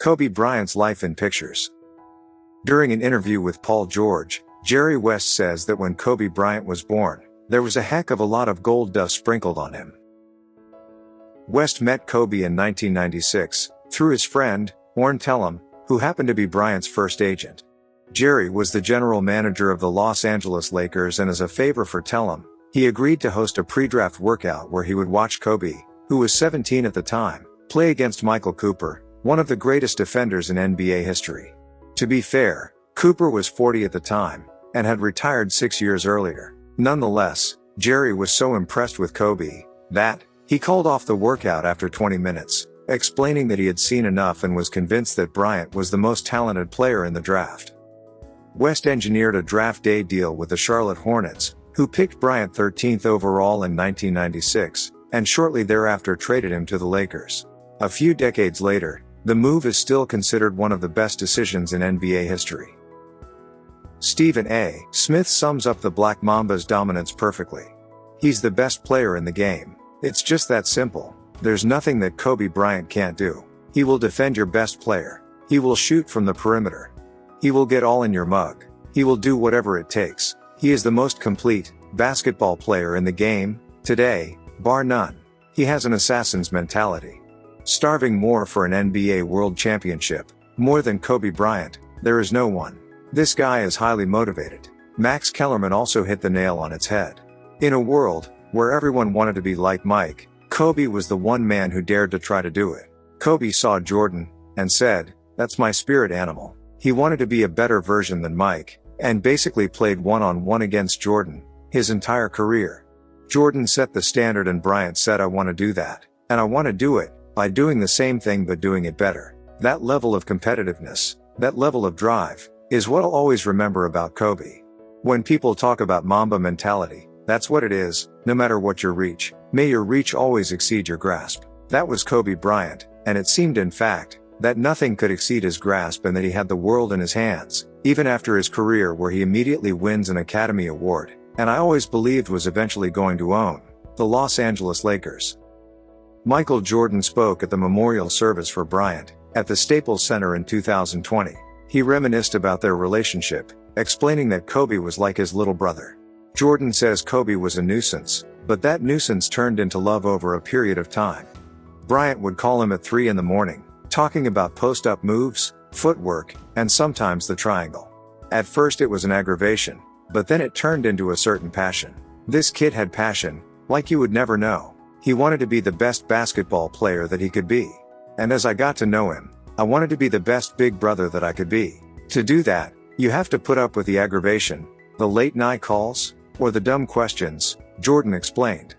Kobe Bryant's life in pictures. During an interview with Paul George, Jerry West says that when Kobe Bryant was born, there was a heck of a lot of gold dust sprinkled on him. West met Kobe in 1996, through his friend, Orrin Tellem, who happened to be Bryant's first agent. Jerry was the general manager of the Los Angeles Lakers, and as a favor for Tellem, he agreed to host a pre-draft workout where he would watch Kobe, who was 17 at the time, play against Michael Cooper, one of the greatest defenders in NBA history. To be fair, Cooper was 40 at the time, and had retired 6 years earlier. Nonetheless, Jerry was so impressed with Kobe, that he called off the workout after 20 minutes, explaining that he had seen enough and was convinced that Bryant was the most talented player in the draft. West engineered a draft day deal with the Charlotte Hornets, who picked Bryant 13th overall in 1996, and shortly thereafter traded him to the Lakers. A few decades later, the move is still considered one of the best decisions in NBA history. Stephen A. Smith sums up the Black Mamba's dominance perfectly. He's the best player in the game. It's just that simple. There's nothing that Kobe Bryant can't do. He will defend your best player. He will shoot from the perimeter. He will get all in your mug. He will do whatever it takes. He is the most complete basketball player in the game today, bar none. He has an assassin's mentality. Starving more for an NBA World Championship, more than Kobe Bryant, there is no one. This guy is highly motivated. Max Kellerman also hit the nail on its head. In a world where everyone wanted to be like Mike, Kobe was the one man who dared to try to do it. Kobe saw Jordan, and said, "That's my spirit animal." He wanted to be a better version than Mike, and basically played one-on-one against Jordan, his entire career. Jordan set the standard and Bryant said, "I want to do that, and I want to do it by doing the same thing but doing it better." That level of competitiveness, that level of drive, is what I'll always remember about Kobe. When people talk about Mamba mentality, that's what it is. No matter what your reach, may your reach always exceed your grasp. That was Kobe Bryant, and it seemed in fact, that nothing could exceed his grasp and that he had the world in his hands, even after his career where he immediately wins an Academy Award, and I always believed was eventually going to own the Los Angeles Lakers. Michael Jordan spoke at the memorial service for Bryant, at the Staples Center in 2020. He reminisced about their relationship, explaining that Kobe was like his little brother. Jordan says Kobe was a nuisance, but that nuisance turned into love over a period of time. Bryant would call him at 3 in the morning, talking about post-up moves, footwork, and sometimes the triangle. At first it was an aggravation, but then it turned into a certain passion. This kid had passion, like you would never know. He wanted to be the best basketball player that he could be. And as I got to know him, I wanted to be the best big brother that I could be. To do that, you have to put up with the aggravation, the late night calls, or the dumb questions, Jordan explained.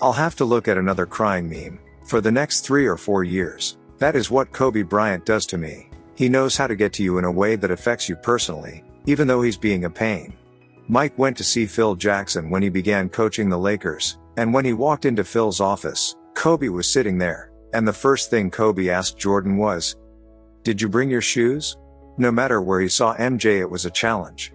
I'll have to look at another crying meme for the next 3 or 4 years. That is what Kobe Bryant does to me. He knows how to get to you in a way that affects you personally, even though he's being a pain. Mike went to see Phil Jackson when he began coaching the Lakers, and when he walked into Phil's office, Kobe was sitting there, and the first thing Kobe asked Jordan was, "Did you bring your shoes?" No matter where he saw MJ, it was a challenge.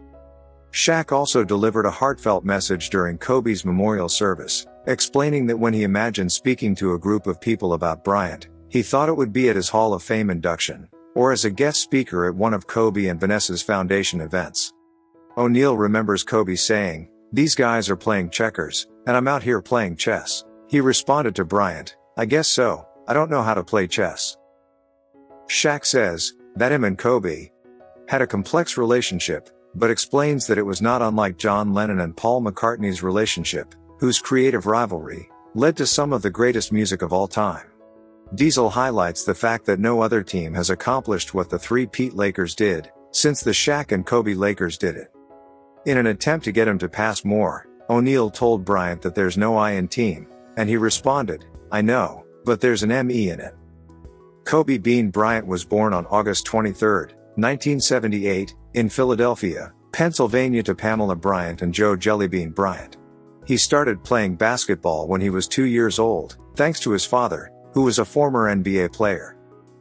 Shaq also delivered a heartfelt message during Kobe's memorial service, explaining that when he imagined speaking to a group of people about Bryant, he thought it would be at his Hall of Fame induction, or as a guest speaker at one of Kobe and Vanessa's foundation events. O'Neal remembers Kobe saying, "These guys are playing checkers, and I'm out here playing chess." He responded to Bryant, "I guess so, I don't know how to play chess." Shaq says that him and Kobe had a complex relationship, but explains that it was not unlike John Lennon and Paul McCartney's relationship, whose creative rivalry led to some of the greatest music of all time. Diesel highlights the fact that no other team has accomplished what the three-peat Lakers did, since the Shaq and Kobe Lakers did it. In an attempt to get him to pass more, O'Neal told Bryant that there's no I in team, and he responded, "I know, but there's an M-E in it." Kobe Bean Bryant was born on August 23, 1978, in Philadelphia, Pennsylvania to Pamela Bryant and Joe Jellybean Bryant. He started playing basketball when he was 2 years old, thanks to his father, who was a former NBA player.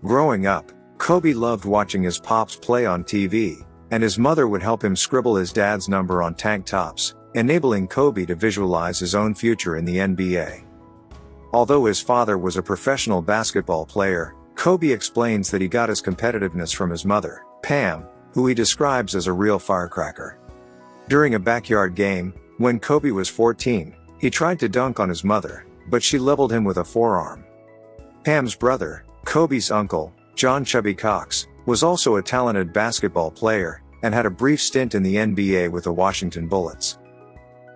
Growing up, Kobe loved watching his pops play on TV, and his mother would help him scribble his dad's number on tank tops, enabling Kobe to visualize his own future in the NBA. Although his father was a professional basketball player, Kobe explains that he got his competitiveness from his mother, Pam, who he describes as a real firecracker. During a backyard game, when Kobe was 14, he tried to dunk on his mother, but she leveled him with a forearm. Pam's brother, Kobe's uncle, John Chubby Cox, was also a talented basketball player, and had a brief stint in the NBA with the Washington Bullets.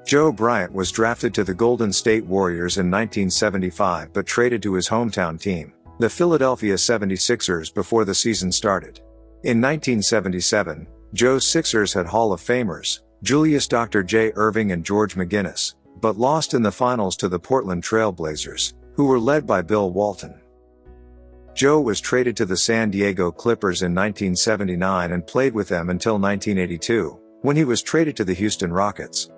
Joe Bryant was drafted to the Golden State Warriors in 1975 but traded to his hometown team, the Philadelphia 76ers, before the season started. In 1977, Joe's Sixers had Hall of Famers, Julius Dr. J. Irving and George McGinnis, but lost in the finals to the Portland Trail Blazers, who were led by Bill Walton. Joe was traded to the San Diego Clippers in 1979 and played with them until 1982, when he was traded to the Houston Rockets.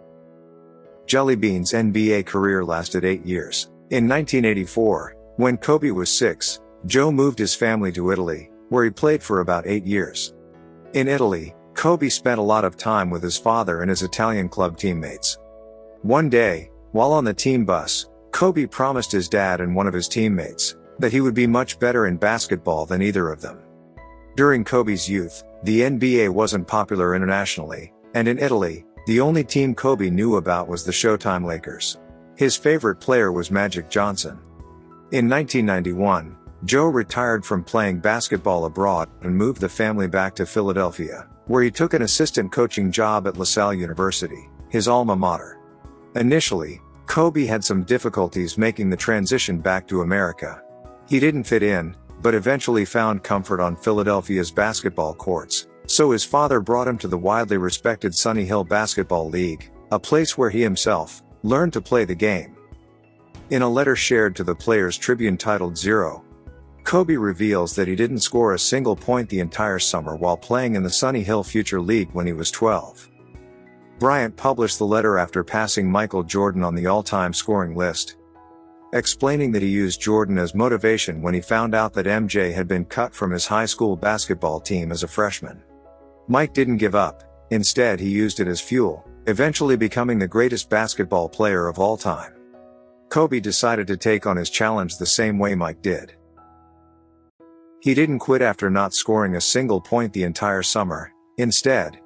Jellybean's NBA career lasted 8 years. In 1984, when Kobe was 6, Joe moved his family to Italy, where he played for about 8 years. In Italy, Kobe spent a lot of time with his father and his Italian club teammates. One day, while on the team bus, Kobe promised his dad and one of his teammates that he would be much better in basketball than either of them. During Kobe's youth, the NBA wasn't popular internationally, and in Italy, the only team Kobe knew about was the Showtime Lakers. His favorite player was Magic Johnson. In 1991, Joe retired from playing basketball abroad and moved the family back to Philadelphia, where he took an assistant coaching job at LaSalle University, his alma mater. Initially, Kobe had some difficulties making the transition back to America. He didn't fit in, but eventually found comfort on Philadelphia's basketball courts, so his father brought him to the widely respected Sunny Hill Basketball League, a place where he himself learned to play the game. In a letter shared to the Players Tribune titled "Zero," Kobe reveals that he didn't score a single point the entire summer while playing in the Sunny Hill Future League when he was 12. Bryant published the letter after passing Michael Jordan on the all-time scoring list, explaining that he used Jordan as motivation when he found out that MJ had been cut from his high school basketball team as a freshman. Mike didn't give up, instead he used it as fuel, eventually becoming the greatest basketball player of all time. Kobe decided to take on his challenge the same way Mike did. He didn't quit after not scoring a single point the entire summer. Instead,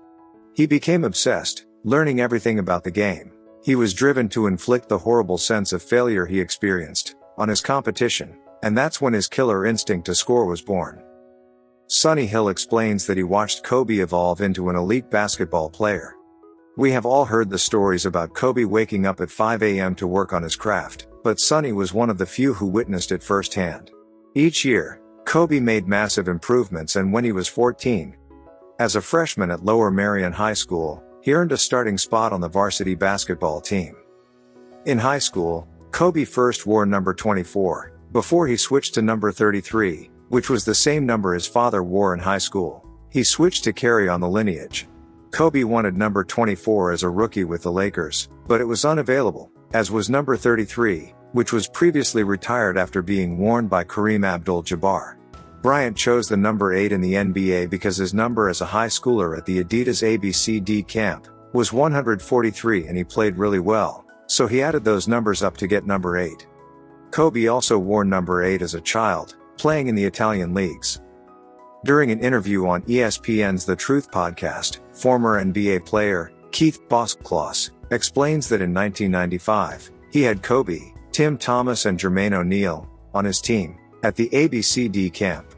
he became obsessed, learning everything about the game. He was driven to inflict the horrible sense of failure he experienced on his competition, and that's when his killer instinct to score was born. Sunny Hill explains that he watched Kobe evolve into an elite basketball player. We have all heard the stories about Kobe waking up at 5 a.m. to work on his craft, but Sunny was one of the few who witnessed it firsthand. Each year, Kobe made massive improvements, and when he was 14, as a freshman at Lower Merion High School, he earned a starting spot on the varsity basketball team. In high school, Kobe first wore number 24, before he switched to number 33, which was the same number his father wore in high school. He switched to carry on the lineage. Kobe wanted number 24 as a rookie with the Lakers, but it was unavailable, as was number 33, which was previously retired after being worn by Kareem Abdul-Jabbar. Bryant chose the number 8 in the NBA because his number as a high schooler at the Adidas ABCD camp was 143 and he played really well, so he added those numbers up to get number 8. Kobe also wore number 8 as a child, playing in the Italian leagues. During an interview on ESPN's The Truth podcast, former NBA player Keith Boskloss explains that in 1995, he had Kobe, Tim Thomas and Jermaine O'Neal on his team at the ABCD camp.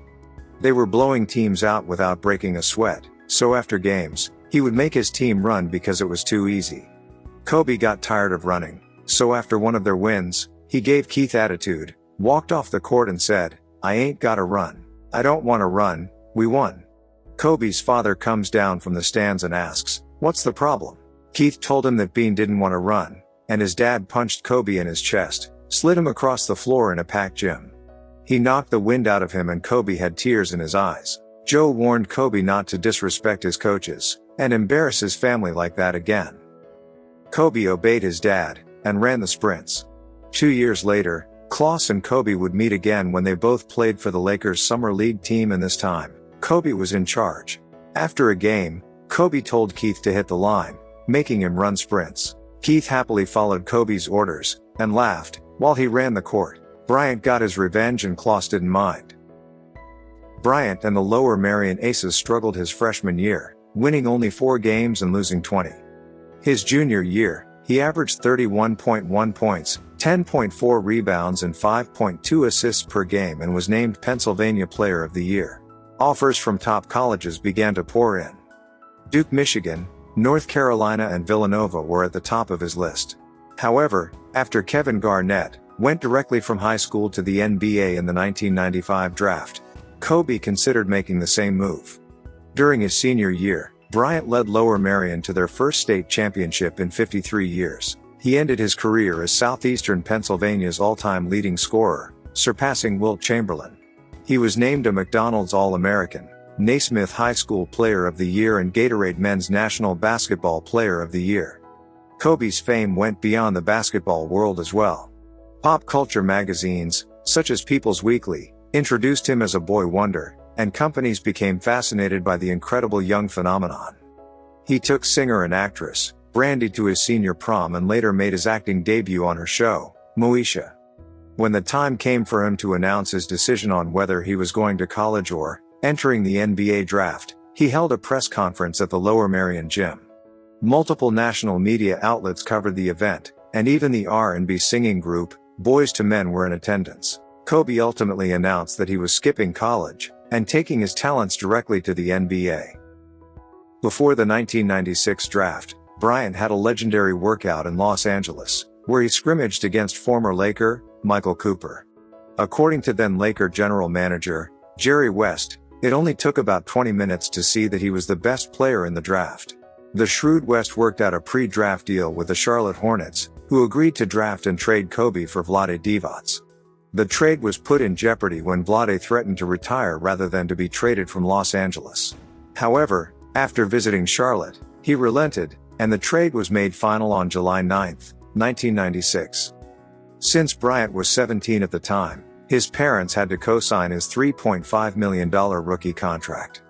They were blowing teams out without breaking a sweat, so after games, he would make his team run because it was too easy. Kobe got tired of running, so after one of their wins, he gave Keith attitude, walked off the court and said, "I ain't gotta run. I don't wanna run, we won." Kobe's father comes down from the stands and asks, "What's the problem?" Keith told him that Bean didn't want to run, and his dad punched Kobe in his chest, slid him across the floor in a packed gym. He knocked the wind out of him and Kobe had tears in his eyes. Joe warned Kobe not to disrespect his coaches and embarrass his family like that again. Kobe obeyed his dad and ran the sprints. 2 years later, Kloss and Kobe would meet again when they both played for the Lakers Summer League team, and this time, Kobe was in charge. After a game, Kobe told Keith to hit the line, making him run sprints. Keith happily followed Kobe's orders and laughed while he ran the court. Bryant got his revenge and Kloss didn't mind. Bryant and the Lower Merion Aces struggled his freshman year, winning only 4 games and losing 20. His junior year, he averaged 31.1 points, 10.4 rebounds and 5.2 assists per game and was named Pennsylvania Player of the Year. Offers from top colleges began to pour in. Duke, Michigan, North Carolina and Villanova were at the top of his list. However, after Kevin Garnett went directly from high school to the NBA in the 1995 draft, Kobe considered making the same move. During his senior year, Bryant led Lower Merion to their first state championship in 53 years. He ended his career as Southeastern Pennsylvania's all-time leading scorer, surpassing Wilt Chamberlain. He was named a McDonald's All-American, Naismith High School Player of the Year and Gatorade Men's National Basketball Player of the Year. Kobe's fame went beyond the basketball world as well. Pop culture magazines, such as People's Weekly, introduced him as a boy wonder, and companies became fascinated by the incredible young phenomenon. He took singer and actress Brandy to his senior prom and later made his acting debut on her show, Moesha. When the time came for him to announce his decision on whether he was going to college or entering the NBA draft, he held a press conference at the Lower Merion gym. Multiple national media outlets covered the event, and even the R&B singing group, Boyz II Men, were in attendance. Kobe ultimately announced that he was skipping college and taking his talents directly to the NBA. Before the 1996 draft, Bryant had a legendary workout in Los Angeles, where he scrimmaged against former Laker, Michael Cooper. According to then Laker general manager, Jerry West, it only took about 20 minutes to see that he was the best player in the draft. The shrewd West worked out a pre-draft deal with the Charlotte Hornets, who agreed to draft and trade Kobe for Vlade Divac. The trade was put in jeopardy when Vlade threatened to retire rather than to be traded from Los Angeles. However, after visiting Charlotte, he relented, and the trade was made final on July 9, 1996. Since Bryant was 17 at the time, his parents had to co-sign his $3.5 million rookie contract.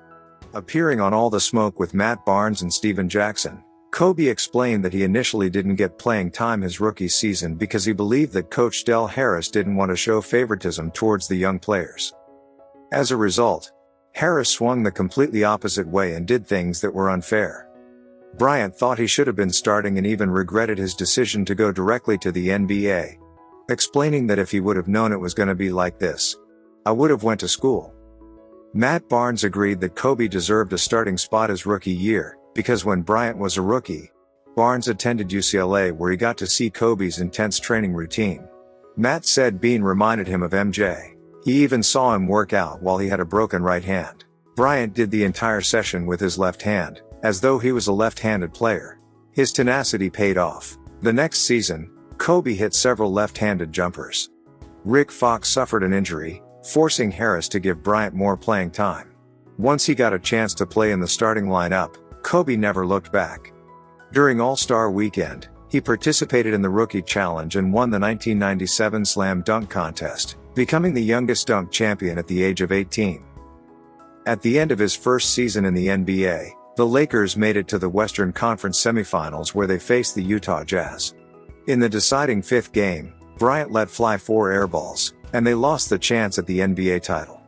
Appearing on All the Smoke with Matt Barnes and Steven Jackson, Kobe explained that he initially didn't get playing time his rookie season because he believed that Coach Del Harris didn't want to show favoritism towards the young players. As a result, Harris swung the completely opposite way and did things that were unfair. Bryant thought he should have been starting and even regretted his decision to go directly to the NBA, explaining that if he would have known it was going to be like this, I would have went to school. Matt Barnes agreed that Kobe deserved a starting spot his rookie year, because when Bryant was a rookie, Barnes attended UCLA where he got to see Kobe's intense training routine. Matt said Bean reminded him of MJ. He even saw him work out while he had a broken right hand. Bryant did the entire session with his left hand, as though he was a left-handed player. His tenacity paid off. The next season, Kobe hit several left-handed jumpers. Rick Fox suffered an injury, forcing Harris to give Bryant more playing time. Once he got a chance to play in the starting lineup, Kobe never looked back. During All-Star Weekend, he participated in the Rookie Challenge and won the 1997 Slam Dunk Contest, becoming the youngest dunk champion at the age of 18. At the end of his first season in the NBA, the Lakers made it to the Western Conference semifinals where they faced the Utah Jazz. In the deciding fifth game, Bryant let fly 4 airballs, and they lost the chance at the NBA title.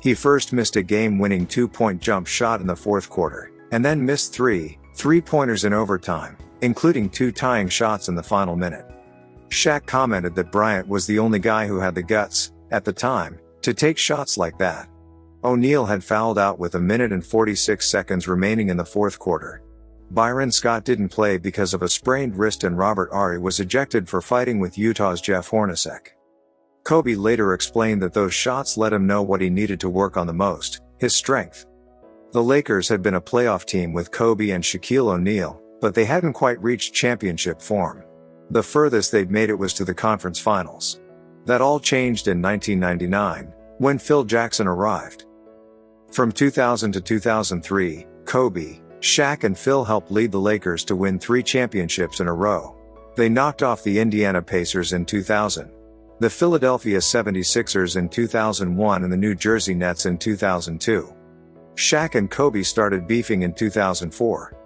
He first missed a game-winning 2-point jump shot in the fourth quarter, and then missed 3 three-pointers in overtime, including 2 tying shots in the final minute. Shaq commented that Bryant was the only guy who had the guts, at the time, to take shots like that. O'Neal had fouled out with 1 minute and 46 seconds remaining in the fourth quarter. Byron Scott didn't play because of a sprained wrist and Robert Horry was ejected for fighting with Utah's Jeff Hornacek. Kobe later explained that those shots let him know what he needed to work on the most, his strength. The Lakers had been a playoff team with Kobe and Shaquille O'Neal, but they hadn't quite reached championship form. The furthest they'd made it was to the conference finals. That all changed in 1999, when Phil Jackson arrived. From 2000 to 2003, Kobe, Shaq and Phil helped lead the Lakers to win 3 championships in a row. They knocked off the Indiana Pacers in 2000, the Philadelphia 76ers in 2001 and the New Jersey Nets in 2002. Shaq and Kobe started beefing in 2004.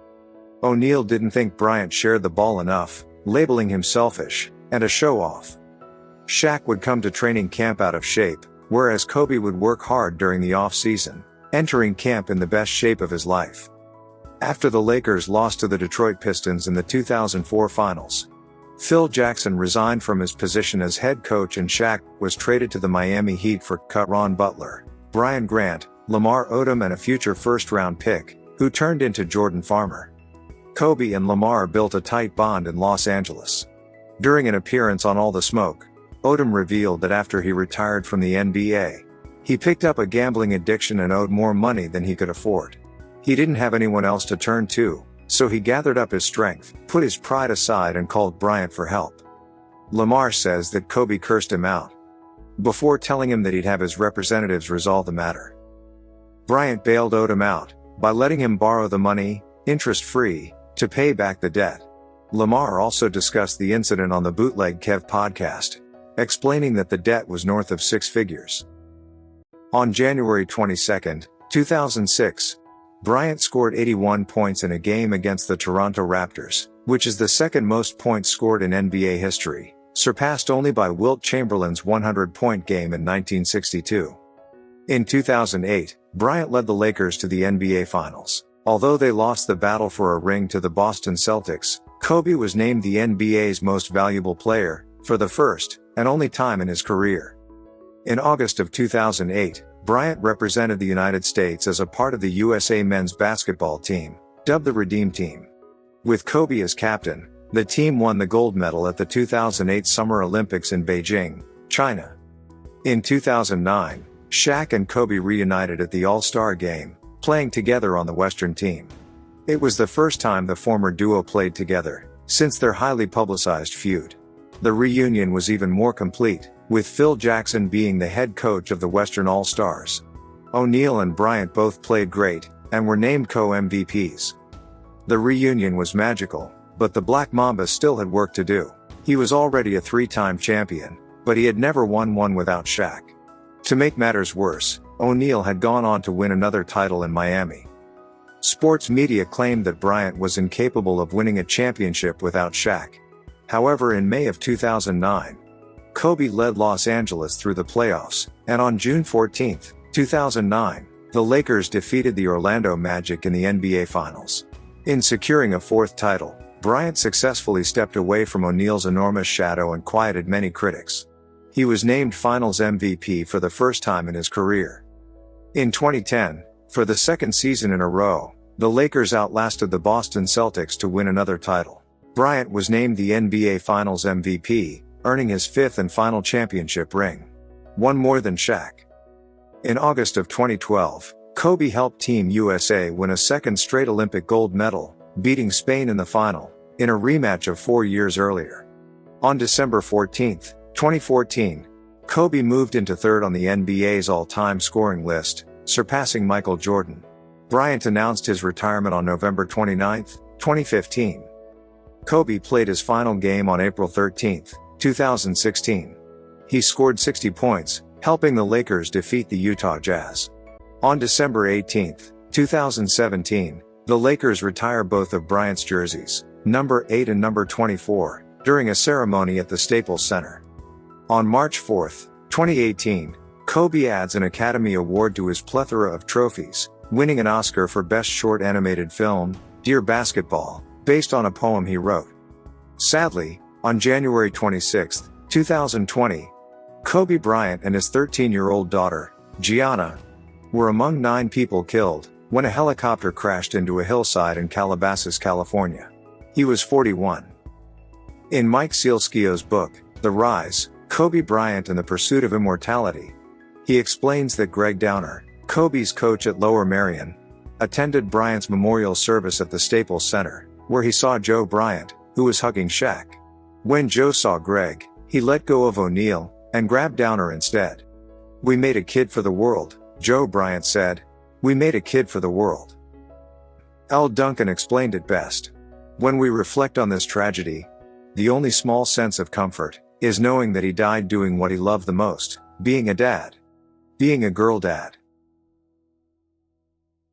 O'Neal didn't think Bryant shared the ball enough, labeling him selfish and a show-off. Shaq would come to training camp out of shape, whereas Kobe would work hard during the off-season, entering camp in the best shape of his life. After the Lakers lost to the Detroit Pistons in the 2004 Finals, Phil Jackson resigned from his position as head coach and Shaq was traded to the Miami Heat for Ron Butler, Brian Grant, Lamar Odom and a future first-round pick, who turned into Jordan Farmer. Kobe and Lamar built a tight bond in Los Angeles. During an appearance on All the Smoke, Odom revealed that after he retired from the NBA, he picked up a gambling addiction and owed more money than he could afford. He didn't have anyone else to turn to, so he gathered up his strength, put his pride aside and called Bryant for help. Lamar says that Kobe cursed him out before telling him that he'd have his representatives resolve the matter. Bryant bailed Odom out by letting him borrow the money, interest-free, to pay back the debt. Lamar also discussed the incident on the Bootleg Kev podcast, explaining that the debt was north of six figures. On January 22, 2006, Bryant scored 81 points in a game against the Toronto Raptors, which is the second most points scored in NBA history, surpassed only by Wilt Chamberlain's 100-point game in 1962. In 2008, Bryant led the Lakers to the NBA Finals. Although they lost the battle for a ring to the Boston Celtics, Kobe was named the NBA's most valuable player, for the first and only time in his career. In August of 2008, Bryant represented the United States as a part of the USA men's basketball team, dubbed the Redeem Team. With Kobe as captain, the team won the gold medal at the 2008 Summer Olympics in Beijing, China. In 2009, Shaq and Kobe reunited at the All-Star Game, playing together on the Western team. It was the first time the former duo played together, since their highly publicized feud. The reunion was even more complete, with Phil Jackson being the head coach of the Western All-Stars. O'Neal and Bryant both played great, and were named co-MVPs. The reunion was magical, but the Black Mamba still had work to do. He was already a three-time champion, but he had never won one without Shaq. To make matters worse, O'Neal had gone on to win another title in Miami. Sports media claimed that Bryant was incapable of winning a championship without Shaq. However, in May of 2009, Kobe led Los Angeles through the playoffs, and on June 14, 2009, the Lakers defeated the Orlando Magic in the NBA Finals. In securing a fourth title, Bryant successfully stepped away from O'Neal's enormous shadow and quieted many critics. He was named Finals MVP for the first time in his career. In 2010, for the second season in a row, the Lakers outlasted the Boston Celtics to win another title. Bryant was named the NBA Finals MVP, earning his fifth and final championship ring. One more than Shaq. In August of 2012, Kobe helped Team USA win a second straight Olympic gold medal, beating Spain in the final, in a rematch of 4 years earlier. On December 14, 2014, Kobe moved into third on the NBA's all-time scoring list, surpassing Michael Jordan. Bryant announced his retirement on November 29, 2015. Kobe played his final game on April 13, 2016. He scored 60 points, helping the Lakers defeat the Utah Jazz. On December 18, 2017, the Lakers retire both of Bryant's jerseys, number 8 and number 24, during a ceremony at the Staples Center. On March 4, 2018, Kobe adds an Academy Award to his plethora of trophies, winning an Oscar for Best Short Animated Film, Dear Basketball, based on a poem he wrote. Sadly, on January 26, 2020, Kobe Bryant and his 13-year-old daughter, Gianna, were among 9 people killed when a helicopter crashed into a hillside in Calabasas, California. He was 41. In Mike Sealskio's book, The Rise, Kobe Bryant and the Pursuit of Immortality, he explains that Greg Downer, Kobe's coach at Lower Merion, attended Bryant's memorial service at the Staples Center, where he saw Joe Bryant, who was hugging Shaq. When Joe saw Greg, he let go of O'Neal and grabbed Downer instead. "We made a kid for the world," Joe Bryant said. "We made a kid for the world." L. Duncan explained it best. "When we reflect on this tragedy, the only small sense of comfort is knowing that he died doing what he loved the most, being a dad. Being a girl dad."